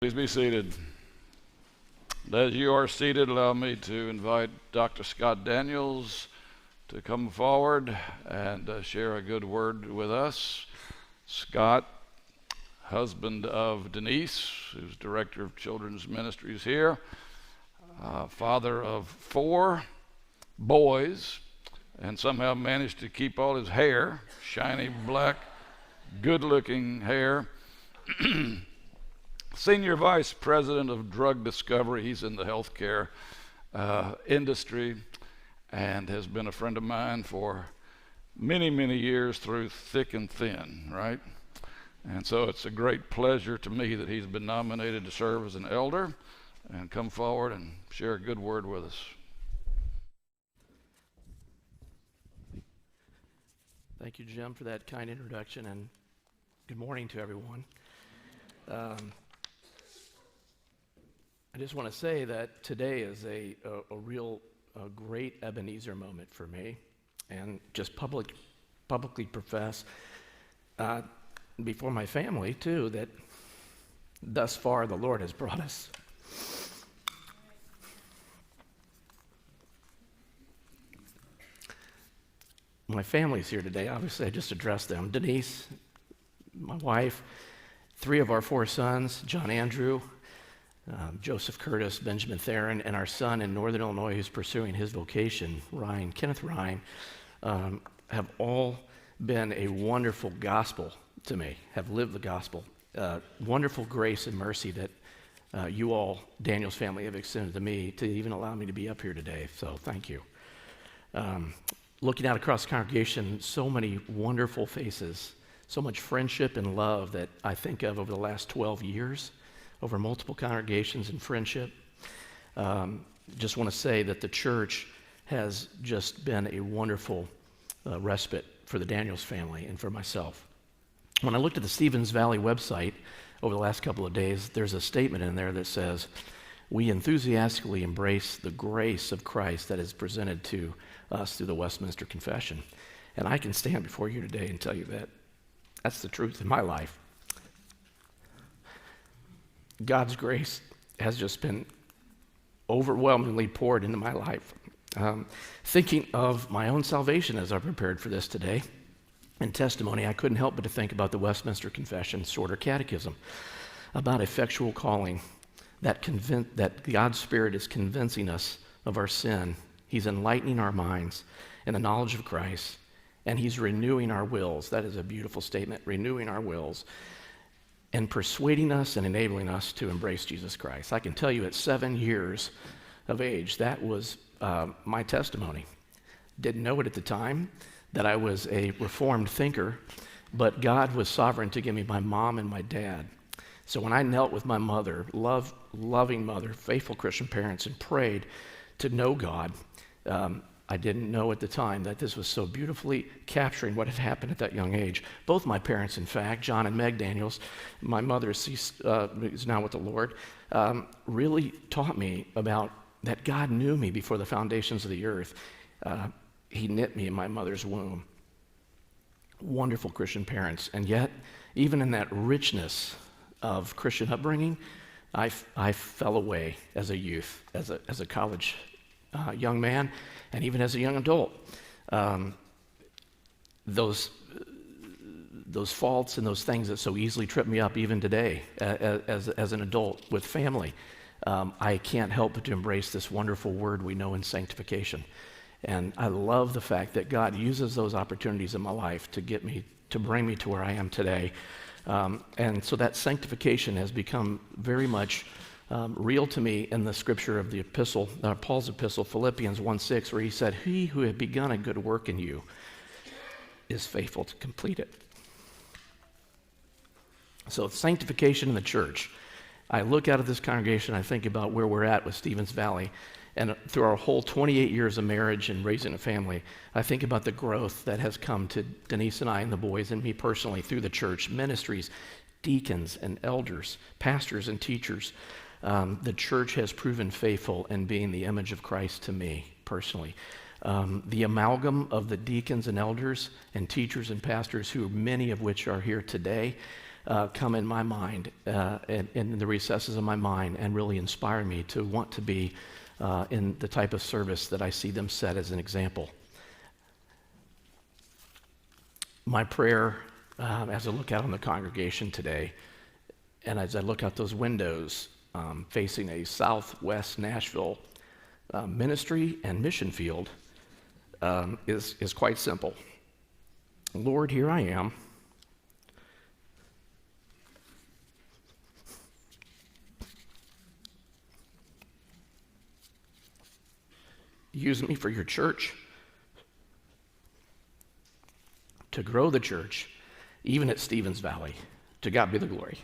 Please be seated. As you are seated, allow me to invite Dr. Scott Daniels to come forward and share a good word with us. Scott, husband of Denise, who's director of children's ministries here, father of 4 boys, and somehow managed to keep all his hair, shiny black, good-looking hair. Senior Vice President of Drug Discovery. He's in the healthcare industry and has been a friend of mine for many, many years through thick and thin, right? And so it's a great pleasure to me that he's been nominated to serve as an elder and come forward and share a good word with us. Thank you, Jim, for that kind introduction, and good morning to everyone. I just want to say that today is a great Ebenezer moment for me, and just publicly profess before my family too that thus far the Lord has brought us. My family's here today. Obviously, I just addressed them. Denise, my wife, 3 of our 4 sons, John Andrew, Joseph Curtis, Benjamin Theron, and our son in Northern Illinois who's pursuing his vocation, Kenneth Ryan, have all been a wonderful gospel to me, have lived the gospel. Wonderful grace and mercy that you all, Daniel's family, have extended to me to even allow me to be up here today, so thank you. Looking out across the congregation, so many wonderful faces, so much friendship and love that I think of over the last 12 years, over multiple congregations and friendship. Just want to say that the church has just been a wonderful respite for the Daniels family and for myself. When I looked at the Stevens Valley website over the last couple of days, there's a statement in there that says, "We enthusiastically embrace the grace of Christ that is presented to us through the Westminster Confession." And I can stand before you today and tell you that that's the truth in my life. God's grace has just been overwhelmingly poured into my life. Thinking of my own salvation as I prepared for this today, in testimony, I couldn't help but to think about the Westminster Confession, Shorter Catechism, about effectual calling, that God's Spirit is convincing us of our sin. He's enlightening our minds in the knowledge of Christ, and He's renewing our wills. That is a beautiful statement, renewing our wills, and persuading us and enabling us to embrace Jesus Christ. I can tell you at 7 years of age, that was my testimony. Didn't know it at the time that I was a reformed thinker, but God was sovereign to give me my mom and my dad. So when I knelt with my mother, loving mother, faithful Christian parents, and prayed to know God, I didn't know at the time that this was so beautifully capturing what had happened at that young age. Both my parents, in fact, John and Meg Daniels, my mother is now with the Lord, really taught me about that God knew me before the foundations of the earth. He knit me in my mother's womb. Wonderful Christian parents. And yet, even in that richness of Christian upbringing, I fell away as a youth, as a college young man, and even as a young adult. Those faults and those things that so easily trip me up even today as an adult with family, I can't help but to embrace this wonderful word we know in sanctification. And I love the fact that God uses those opportunities in my life to bring me to where I am today. And so that sanctification has become very much real to me in the scripture of the epistle, Paul's epistle, Philippians 1:6, where he said, "He who had begun a good work in you is faithful to complete it." So sanctification in the church. I look out at this congregation, I think about where we're at with Stevens Valley, and through our whole 28 years of marriage and raising a family, I think about the growth that has come to Denise and I and the boys and me personally through the church, ministries, deacons and elders, pastors and teachers. The church has proven faithful in being the image of Christ to me personally. The amalgam of the deacons and elders and teachers and pastors, who many of which are here today, come in my mind, and in the recesses of my mind, and really inspire me to want to be in the type of service that I see them set as an example. My prayer, as I look out on the congregation today, and as I look out those windows facing a Southwest Nashville ministry and mission field, is quite simple. Lord, here I am. Use me for your church, to grow the church, even at Stevens Valley. To God be the glory.